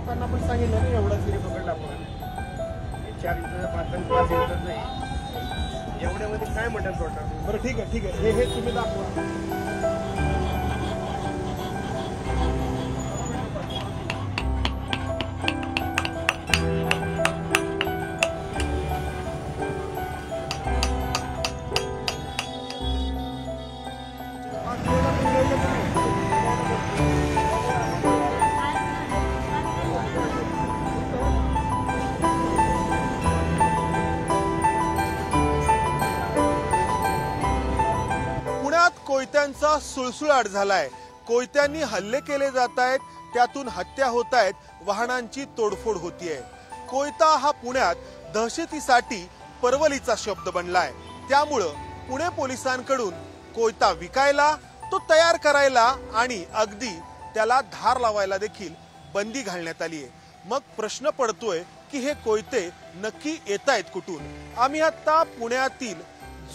लोकांना पण सांगितलं ना एवढा सिरीज पकडला आपण 4 इंच 5 इंच एवढ्यामध्ये काय म्हणतात टोटल? बरं ठीक आहे हे तुम्ही दाखवा. कोयत्यांचा सुळसुळाट झालाय. कोयत्यांनी हल्ले केले जात आहेत, त्यातून हत्या होत आहेत, वाहनांची तोडफोड होतीये. कोयता हा पुण्यात दहशतीसाठी परवलीचा शब्द बनलाय. त्यामुळं पुणे पोलिसांकडून कोयता विकायला, तो तयार करायला आणि अगदी त्याला धार लावायला देखील बंदी घालण्यात आली आहे. मग प्रश्न पडतोय की हे कोयते नक्की येत आहेत कुठून? आम्ही आता पुण्यातील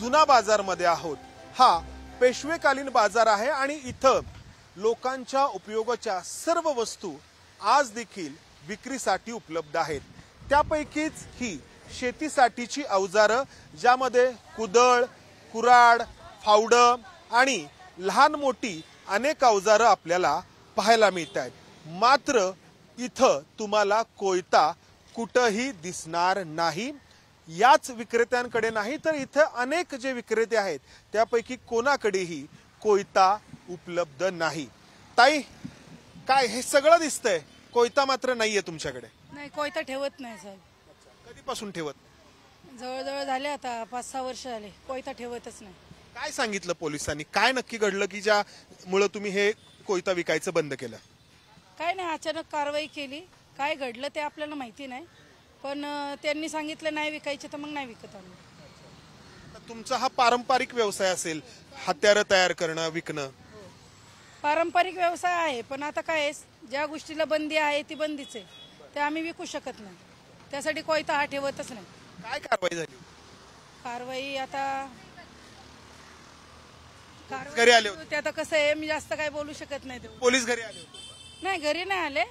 जुना बाजारमध्ये आहोत. हा पेशवेकालीन बाजार आहे आणि इथं लोकांच्या उपयोगाच्या सर्व वस्तू आज देखील विक्रीसाठी उपलब्ध आहेत. त्यापैकीच ही शेतीसाठीची अवजारं, ज्यामध्ये कुदळ, कुऱ्हाड, फावडं आणि लहान मोठी अनेक अवजारं आपल्याला पाहायला मिळत आहेत. मात्र इथं तुम्हाला कोयता कुठंही दिसणार नाही. याच विक्रेत्यांकडे नाही तर इथं अनेक जे विक्रेते आहेत त्यापैकी कोणाकडेही कोयता उपलब्ध नाही. ताई, काय हे सगळं दिसतंय, कोयता मात्र नाहीये तुमच्याकडे? नाही, कोयता ठेवत नाही साहेब. कधीपासून ठेवत? जवळजवळ झाले आता 5-6 वर्ष झाले, कोयता ठेवतच नाही. काय सांगितलं पोलिसांनी? काय नक्की घडलं की ज्यामुळे तुम्ही हे कोयता विकायचं बंद केलं? काय नाही, अचानक कारवाई केली. काय घडलं ते आपल्याला माहिती नाही, पण त्यांनी सांगितलं नाही विकायचे तर मग नाही विकत आम्ही. तुमचा हा पारंपरिक व्यवसाय असेल, हत्यारं तयार करणं, विकणं? पारंपरिक व्यवसाय आहे, पण आता काय आहे, ज्या गोष्टीला बंदी आहे ती बंदीच आहे, ते आम्ही विकू शकत नाही. त्यासाठी कोयता हा ठेवतच नाही. काय कारवाई झाली? कारवाई आता घरी आले होते? ते आता कसं आहे, मी जास्त काय बोलू शकत नाही. पोलीस घरी आले होते? नाही, घरी नाही आले,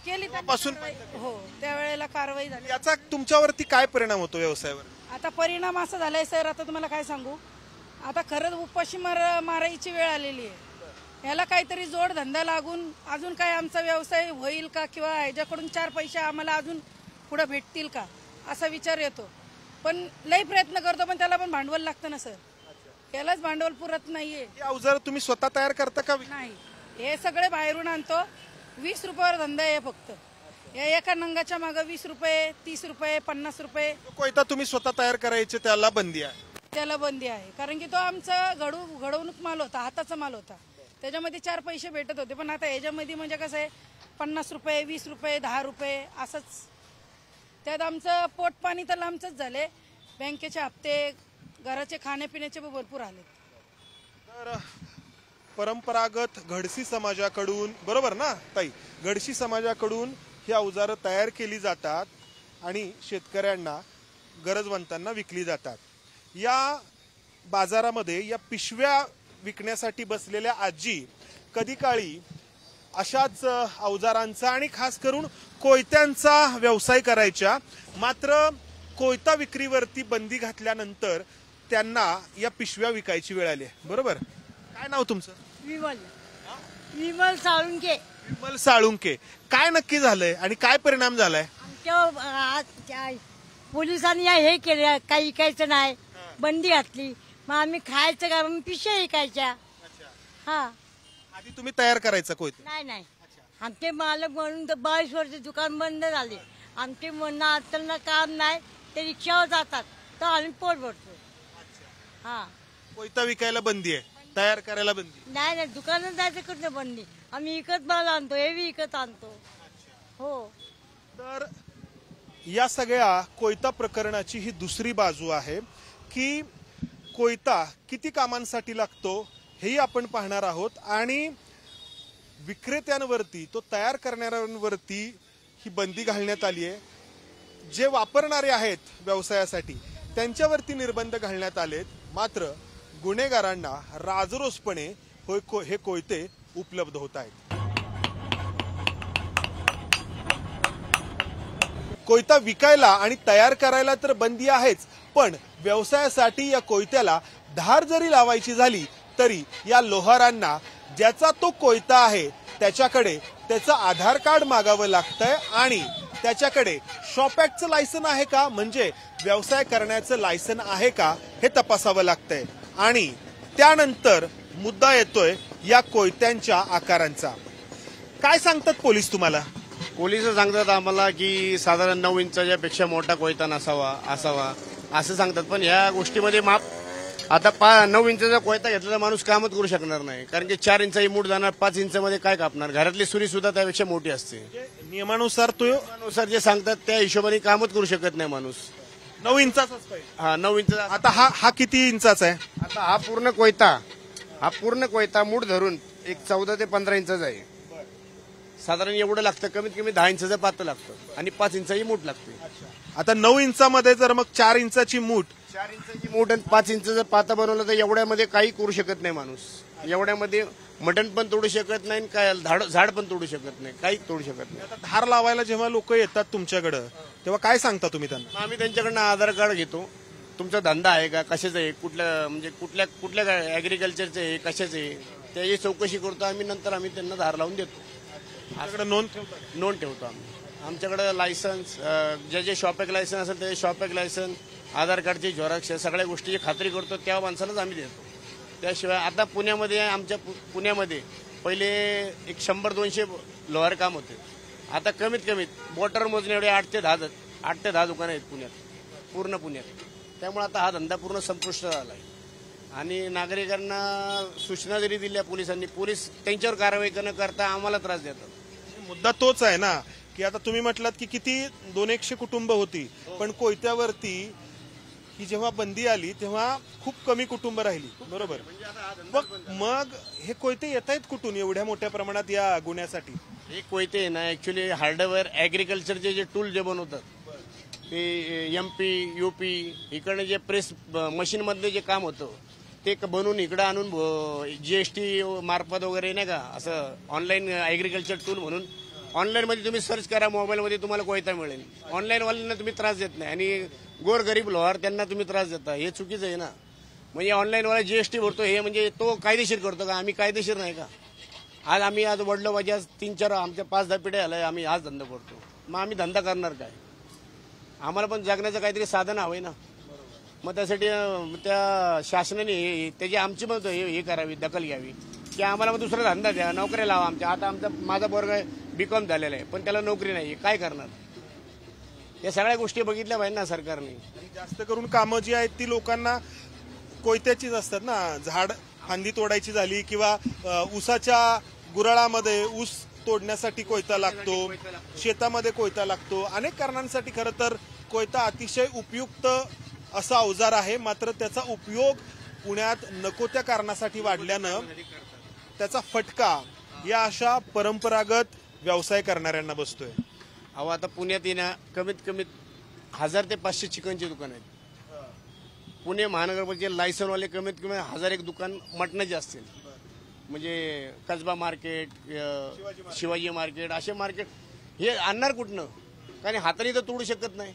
केली पासून हो, त्यावेळेला कारवाई झाली. याचा तुमच्यावरती काय परिणाम होतो व्यवसायावर? आता परिणाम असा झालाय सर, आता तुम्हाला काय सांगू, आता खरंच उपाशी मारायची वेळ आलेली आहे. ह्याला काहीतरी जोड धंदा लागून अजून काय आमचा व्यवसाय होईल का, किंवा ह्याच्याकडून 4 पैसे आम्हाला अजून पुढे भेटतील का, असा विचार येतो. पण लई प्रयत्न करतो, पण त्याला पण भांडवल लागतं ना सर. त्यालाच भांडवल पुरत नाहीये. अवजार तुम्ही स्वतः तयार करता का? नाही, हे सगळे बाहेरून आणतो. 20 रुपयावर धंदा आहे फक्त. या एका नंगाच्या मागे 20 रुपये, 30 रुपये, 50 रुपये. कोयता तुम्ही स्वतः तयार करायचे त्याला बंदी आहे? त्याला बंदी आहे, कारण की तो आमचा घडवणूक माल होता, हाताचा माल होता. त्याच्यामध्ये 4 पैसे भेटत होते. पण आता याच्यामध्ये म्हणजे कसं आहे, 50 रुपये, 20 रुपये, 10 रुपये असंच. त्यात आमचं पोट पाणी तर लांबच झाले. बँकेचे हप्ते, घराचे खाण्यापिण्याचे भरपूर आले. तर परंपरागत घडसी समाजाकडून, बरोबर ना ताई, घडसी समाजाकडून ही अवजारं तयार केली जातात आणि शेतकऱ्यांना, गरजवंतांना विकली जातात. या बाजारामध्ये या पिशव्या विकण्यासाठी बसलेल्या आजी कधी काळी अशाच अवजारांचा आणि खास करून कोयत्यांचा व्यवसाय करायच्या. मात्र कोयता विक्रीवरती बंदी घातल्यानंतर त्यांना या पिशव्या विकायची वेळ आली. बरोबर? काय नाव तुमचं? विमल साळुंके. विमल साळुंके. काय नक्की झालंय आणि काय परिणाम झालाय? आमच्या पोलिसांनी हे केलं, काही विकायचं नाही, बंदी घातली. मग आम्ही खायचं का, मग पिशव्या विकायच्या. हा, आधी तुम्ही तयार करायचं कोयता? नाही, आमचे मालक म्हणून 22 वर्ष दुकान बंद झाले. आमचे म्हणणं आता काम नाही, ते रिक्षावर जातात, तर आम्ही पोट भरतो. हा, कोयता विकायला बंदी आहे, तयार करायला बंदी नाही. दुकानात जायचं कुठं बंदी? आम्ही विकत माल आणतो, हे विकत आणतो. हो. तर या सगळ्या कोयता प्रकरणाची ही दुसरी बाजू आहे की कोयता किती कामांसाठी लागतो हेही आपण पाहणार आहोत. आणि विक्रेत्यांवरती, तो तयार करणाऱ्यांवरती ही बंदी घालण्यात आली आहे. जे वापरणारे आहेत व्यवसायासाठी त्यांच्यावरती निर्बंध घालण्यात आलेत. मात्र गुन्हेगारांना राजरोसपणे हे कोयते उपलब्ध होत आहेत. कोयता विकायला आणि तयार करायला तर बंदी आहेच, पण व्यवसायासाठी या कोयत्याला धार जरी लावायची झाली तरी या लोहारांना ज्याचा तो कोयता आहे त्याच्याकडे त्याचं आधार कार्ड मागावं लागतंय आणि त्याच्याकडे शॉप ऍक्टचं लायसन आहे का, म्हणजे व्यवसाय करण्याचं लायसन आहे का हे तपासावं लागतंय. आणि त्यानंतर मुद्दा येतोय या कोयत्यांच्या आकारांचा. काय सांगतात पोलीस तुम्हाला? पोलिस सांगतात आम्हाला की साधारण 9 इंचाच्या पेक्षा मोठा कोयता नसावा असावा असं सांगतात, पण ह्या गोष्टीमध्ये माप आता 9 इंचाचा कोयता घेतलेला माणूस कामच करू शकणार नाही, कारण की 4 इंचाची मूठ जाणार, 5 इंचामध्ये काय कापणार. घरातली सुरी सुद्धा त्यापेक्षा मोठी असते. नियमानुसार नियमानुसार जे सांगतात त्या हिशोबाने कामच करू शकत नाही माणूस. 9 इंचाचाच पाहिजे. हा 9 इंचा. आता हा किती इंचाचा आहे? आता हा पूर्ण कोयता मूठ धरून एक 14 ते 15 इंचाचा आहे. साधारण एवढं लागतं, कमीत कमी 10 इंचाचं पातं लागतं आणि 5 इंचाची मूठ लागते. आता 9 इंचामध्ये जर मग 4 इंचाची मूठ, 4 इंचाची मूठ आणि 5 इंचाचं पातं बनवलं तर एवढ्यामध्ये काही करू शकत नाही माणूस. एवढ्यामध्ये मटण पण तोडू शकत नाही, काय झाड पण तोडू शकत नाही, काही तोडू शकत नाही. आता धार लावायला जेव्हा लोक येतात तुमच्याकडे तेव्हा काय सांगता तुम्ही त्यांना? आम्ही त्यांच्याकडनं आधार कार्ड घेतो. तुमचा धंदा आहे का, कशाचा आहे, कुठल्या ऍग्रिकल्चरचं आहे, कशाचं आहे, त्याची चौकशी करतो आम्ही. नंतर आम्ही त्यांना धार लावून देतो. नोंद ठेवतो आम्ही. आमच्याकडे लायसन्स, जे शॉप लायसन्स असेल त्याचे शॉप लायसन्स, आधार कार्डची झेरॉक्स, सगळ्या गोष्टीची खात्री करतो, त्या माणसालाच आम्ही देतो. त्याशिवाय आता पुण्यामध्ये पहिले एक 100-200 लोहार काम होते. आता कमीत कमी बोटर मोजणे एवढे 8 ते 10 दुकानं आहेत पूर्ण पुण्यात. त्यामुळे आता हा धंदा पूर्ण संपुष्ट झाला आहे. आणि नागरिकांना सूचना जरी दिल्या पोलिसांनी, पोलीस त्यांच्यावर कारवाई न करता आम्हाला त्रास देतात. मुद्दा तोच आहे ना की आता तुम्ही म्हटलात की किती 200 कुटुंब होती, पण कोयत्यावरती ही जेव्हा बंदी आली तेव्हा खूप कमी कुटुंब राहिली, बरोबर? मग हे कोयते येत आहेत कुठून एवढ्या मोठ्या प्रमाणात या गुन्ह्यासाठी? हे कोयते आहे ना ऍक्च्युली हार्डवेअर ऍग्रिकल्चरचे जे टूल जे बनवतात ते MP, UP इकडे जे प्रेस मशीन मधले जे काम होतं ते बनवून इकडे आणून GST मार्फत वगैरे नाही का असं ऑनलाईन ऍग्रिकल्चर टूल म्हणून ऑनलाईन मध्ये तुम्ही सर्च करा, मोबाईलमध्ये तुम्हाला कोयता मिळेल. ऑनलाईन वाल्यांना तुम्ही त्रास देत नाही आणि गोरगरीब लोहार त्यांना तुम्ही त्रास देता, हे चुकीचं आहे ना. म्हणजे ऑनलाईन वाला GST भरतो हे म्हणजे तो कायदेशीर करतो का? आम्ही कायदेशीर नाही का? आज वडलो माझी आज 3-4 आमच्या 5-10 पिढ्या आलाय, आम्ही आज धंदा करतो. मग आम्ही धंदा करणार काय? आम्हाला पण जगण्याचं काहीतरी साधन हवंय ना. मग त्यासाठी त्या शासनाने त्याची आमची मत हे करावी, दखल घ्यावी की आम्हाला मग दुसरा धंदा द्या, नोकऱ्या लावा आमच्या. आता माझा वर्ग B.Com झालेला आहे पण त्याला नोकरी नाही, काय करणार? या सगळ्या गोष्टी बघितल्या पाहिजे ना सरकारने. जास्त करून कामं जी आहेत ती लोकांना कोयत्याचीच असतात ना. झाड फांदी तोडायची झाली किंवा ऊसाच्या गुराळामध्ये ऊस तोडण्यासाठी कोयता लागतो, शेतामध्ये कोयता लागतो. अनेक कारणांसाठी खरं तर कोयता अतिशय उपयुक्त असा अवजार आहे. मात्र त्याचा उपयोग पुण्यात नको त्या कारणासाठी वाढल्यानं त्याचा फटका या अशा परंपरागत व्यवसाय करणाऱ्यांना बसतोय. अहो आता पुण्यात येण्या कमीत कमी 1000 ते 500 चिकनची दुकान आहेत. पुणे महानगरपालिकेचे लायसनवाले कमीत कमी 1001 दुकान मटणाचे असतील. म्हणजे कसबा मार्केट, शिवाजी मार्केट, असे मार्केट हे आणणार कुठनं? कारण हाताने तर तोडू शकत नाही.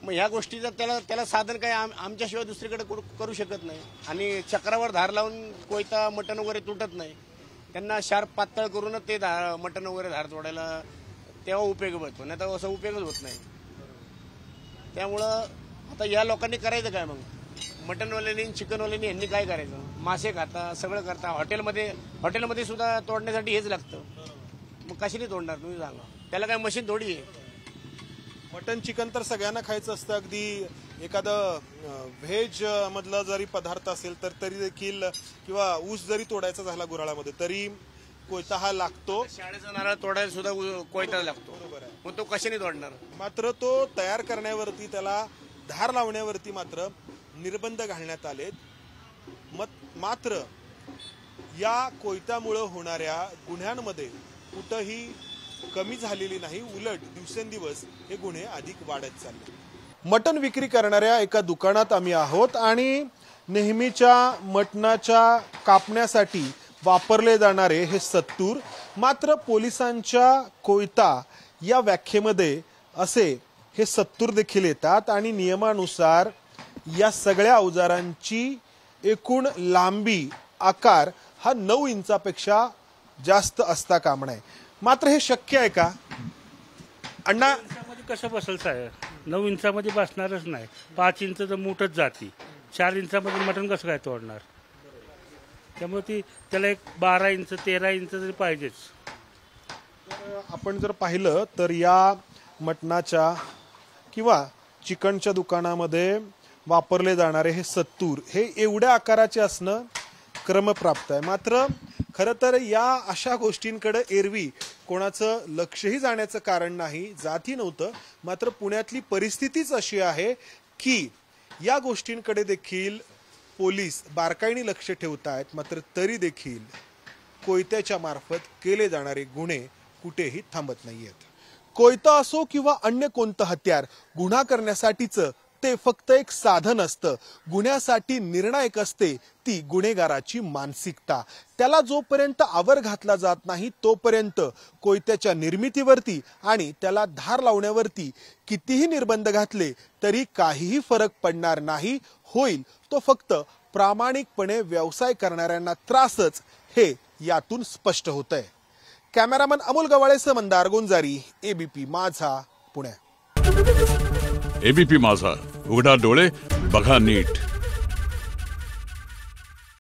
मग ह्या गोष्टीचा त्याला साधन काय आमच्याशिवाय दुसरीकडे करू शकत नाही. आणि चक्रावर धार लावून कोयता मटण वगैरे तुटत नाही. त्यांना शार्प पातळ करूनच ते मटण वगैरे धार तोडायला तेव्हा उपयोग पडतो, नाही तर असा उपयोगच होत नाही. त्यामुळं आता या लोकांनी करायचं काय? मग मटनवाल्यांनी चिकनवाल्यांनी यांनी काय करायचं? मासे खाता, सगळं करता. हॉटेलमध्ये सुद्धा तोडण्यासाठी हेच लागतं. मग कशाने तोडणार तुम्ही सांगा? त्याला काय मशीन थोडी आहे? मटन चिकन तर सगळ्यांना खायचं असतं. अगदी एखादं व्हेज मधला जरी पदार्थ असेल तर तरी देखील, किंवा ऊस जरी तोडायचा झाला गुराळामध्ये तरी कोयता हा लागतो. शाळेचा नारळ तोडायला सुद्धा कोयता लागतो. बरोबर आहे. मग तो कशाने तोडणार? मात्र तो तयार करण्यावरती, त्याला धार लावण्यावरती मात्र निर्बंध घालण्यात आलेत. मात्र या कोयत्यामुळे होणाऱ्या गुन्ह्यांमध्ये कुठंही कमी झालेली नाही, उलट दिवसेंदिवस हे गुन्हे अधिक वाढत चालले. मटण विक्री करणाऱ्या एका दुकानात आम्ही आहोत आणि नेहमीच्या मटणाच्या कापण्यासाठी वापरले जाणारे हे सत्तूर मात्र पोलिसांच्या कोयता या व्याख्येमध्ये असे हे सत्तूर देखील येतात आणि नियमानुसार या सगळ्या अवजारांची एकूण लांबी आकार हा 9 इंचापेक्षा जास्त असता कामा नये. मात्र हे शक्य आहे का अण्णा? इंचामध्ये कसं बसेल साहेब? 9 इंचामध्ये बसणारच नाही. 5 इंच तर मोठच जाती. 4 इंचामध्ये मटण कसं काय तोडणार? त्यामुळे त्याला एक 12 इंच 13 इंच तरी पाहिजेच. आपण जर पाहिलं तर या मटणाच्या किंवा चिकनच्या दुकानामध्ये वापरले जाणारे हे सत्तूर हे एवढ्या आकाराचे असणं क्रमप्राप्त आहे. मात्र खरं तर या अशा गोष्टींकडे एरवी कोणाचं लक्षही जाण्याचं कारण नाही, जातही नव्हतं. मात्र पुण्यातली परिस्थितीच अशी आहे की या गोष्टींकडे देखील पोलीस बारकाईने लक्ष ठेवत आहेत. मात्र तरी देखील कोयत्याच्या मार्फत केले जाणारे गुन्हे कुठेही थांबत नाहीयेत. कोयता असो किंवा अन्य कोणतं हत्यार, गुन्हा करण्यासाठीचं ते फक्त एक साधन असतं. गुन्ह्यासाठी निर्णायक असते ती गुन्हेगाराची मानसिकता. त्याला जोपर्यंत आवर घातला जात नाही तोपर्यंत कोयत्याच्या निर्मितीवरती आणि त्याला धार लावण्यावरती कितीही निर्बंध घातले तरी काहीही फरक पडणार नाही. होईल तो फक्त प्रामाणिकपणे व्यवसाय करणाऱ्यांना त्रासच, हे यातून स्पष्ट होतंय. कॅमेरामन अमोल गवाळेसह मंदार गोंजारी, एबीपी माझा, पुणे. एबीपी माझा, उघडा डोळे बघा नीट.